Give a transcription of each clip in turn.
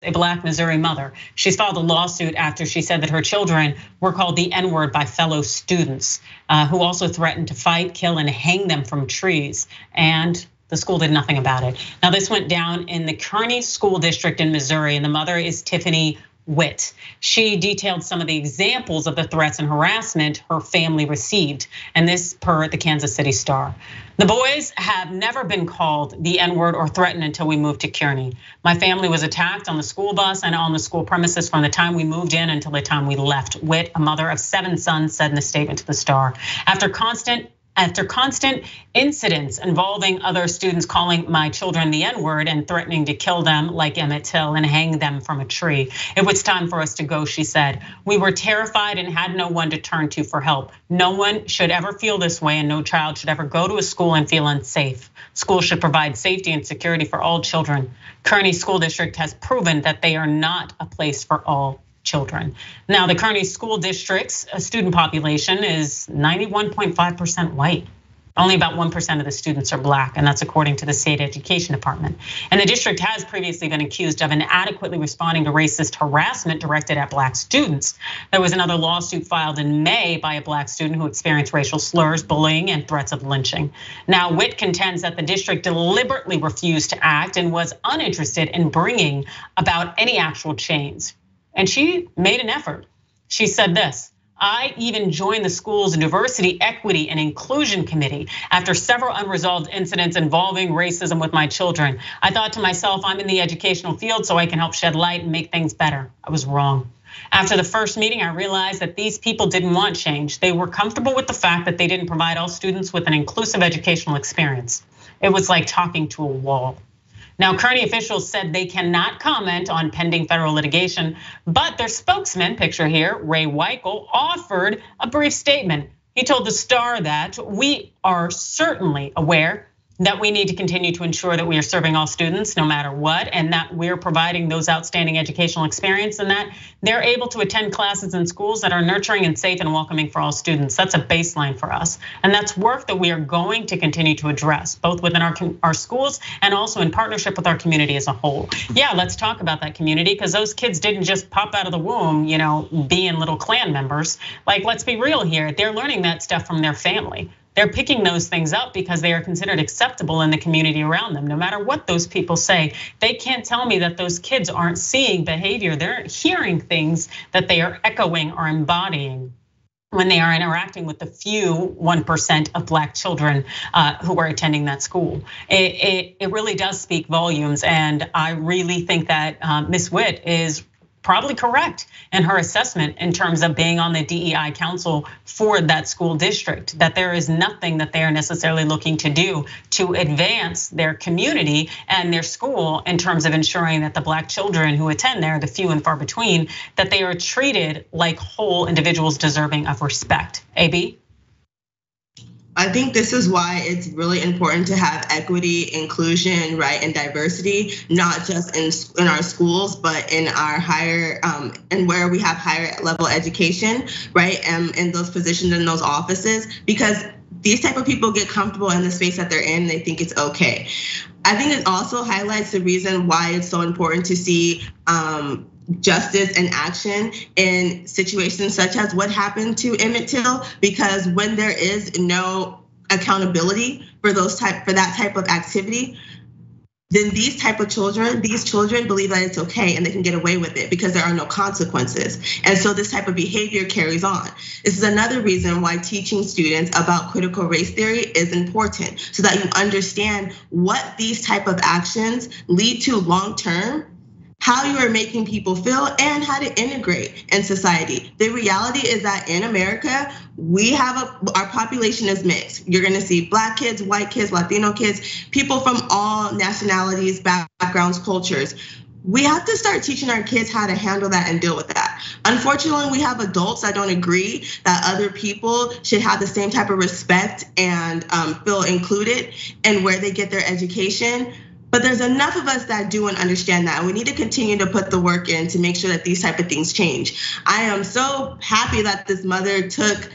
a Black Missouri mother. She's filed a lawsuit after she said that her children were called the N-word by fellow students who also threatened to fight, kill, and hang them from trees. And the school did nothing about it. Now, this went down in the Kearney School District in Missouri, and the mother is Tiffany Witt. She detailed some of the examples of the threats and harassment her family received, and this per the Kansas City Star. The boys have never been called the N-word or threatened until we moved to Kearney. My family was attacked on the school bus and on the school premises from the time we moved in until the time we left. Witt, a mother of 7 sons, said in a statement to the Star. After constant incidents involving other students calling my children the N-word and threatening to kill them like Emmett Till and hang them from a tree, it was time for us to go, she said. We were terrified and had no one to turn to for help. No one should ever feel this way, and no child should ever go to a school and feel unsafe. Schools should provide safety and security for all children. Kearney School District has proven that they are not a place for all children. Now, the Kearney School District's student population is 91.5% white. Only about 1% of the students are Black, and that's according to the state education department. And the district has previously been accused of inadequately responding to racist harassment directed at Black students. There was another lawsuit filed in May by a Black student who experienced racial slurs, bullying, and threats of lynching. Now, Witt contends that the district deliberately refused to act and was uninterested in bringing about any actual change. And she made an effort. She said this: I even joined the school's diversity, equity, and inclusion committee after several unresolved incidents involving racism with my children. I thought to myself, I'm in the educational field so I can help shed light and make things better. I was wrong. After the first meeting, I realized that these people didn't want change. They were comfortable with the fact that they didn't provide all students with an inclusive educational experience. It was like talking to a wall. Now, Kearney officials said they cannot comment on pending federal litigation, but their spokesman, picture here, Ray Weichel, offered a brief statement. He told the Star that we are certainly aware that we need to continue to ensure that we are serving all students no matter what, and that we're providing those outstanding educational experience, and that they're able to attend classes in schools that are nurturing and safe and welcoming for all students. That's a baseline for us. And that's work that we are going to continue to address, both within our schools and also in partnership with our community as a whole. Yeah, let's talk about that community, because those kids didn't just pop out of the womb, being little Klan members. Like, let's be real here, they're learning that stuff from their family. They're picking those things up because they are considered acceptable in the community around them. No matter what those people say, they can't tell me that those kids aren't seeing behavior. They're hearing things that they are echoing or embodying when they are interacting with the few 1% of Black children who are attending that school. It really does speak volumes, and I really think that Ms. Witt is probably correct in her assessment in terms of being on the DEI council for that school district, that there is nothing that they are necessarily looking to do to advance their community and their school in terms of ensuring that the Black children who attend there, the few and far between, that they are treated like whole individuals deserving of respect. AB? I think this is why it's really important to have equity, inclusion, right, and diversity, not just in our schools, but in our higher, and where we have higher level education, right, and in those positions in those offices, because these type of people get comfortable in the space that they're in, they think it's okay. I think it also highlights the reason why it's so important to see justice and action in situations such as what happened to Emmett Till, because when there is no accountability for that type of activity, then these children believe that it's okay and they can get away with it because there are no consequences. And so this type of behavior carries on. This is another reason why teaching students about critical race theory is important, so that you understand what these type of actions lead to long term, how you are making people feel, and how to integrate in society. The reality is that in America, our population is mixed. You're gonna see Black kids, white kids, Latino kids, people from all nationalities, backgrounds, cultures. We have to start teaching our kids how to handle that and deal with that. Unfortunately, we have adults that don't agree that other people should have the same type of respect and feel included in where they get their education. But there's enough of us that do and understand that. We need to continue to put the work in to make sure that these type of things change. I am so happy that this mother took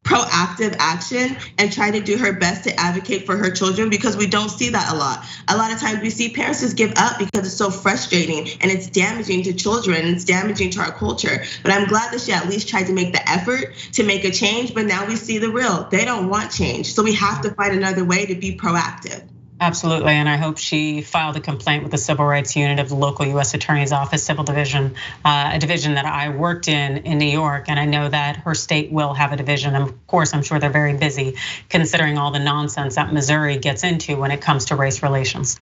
proactive action and try to do her best to advocate for her children, because we don't see that a lot. A lot of times we see parents just give up because it's so frustrating and it's damaging to children and it's damaging to our culture. But I'm glad that she at least tried to make the effort to make a change, but now we see the real. They don't want change. So we have to find another way to be proactive. Absolutely, and I hope she filed a complaint with the Civil Rights Unit of the local U.S. Attorney's Office Civil Division, a division that I worked in New York, and I know that her state will have a division. And of course, I'm sure they're very busy considering all the nonsense that Missouri gets into when it comes to race relations.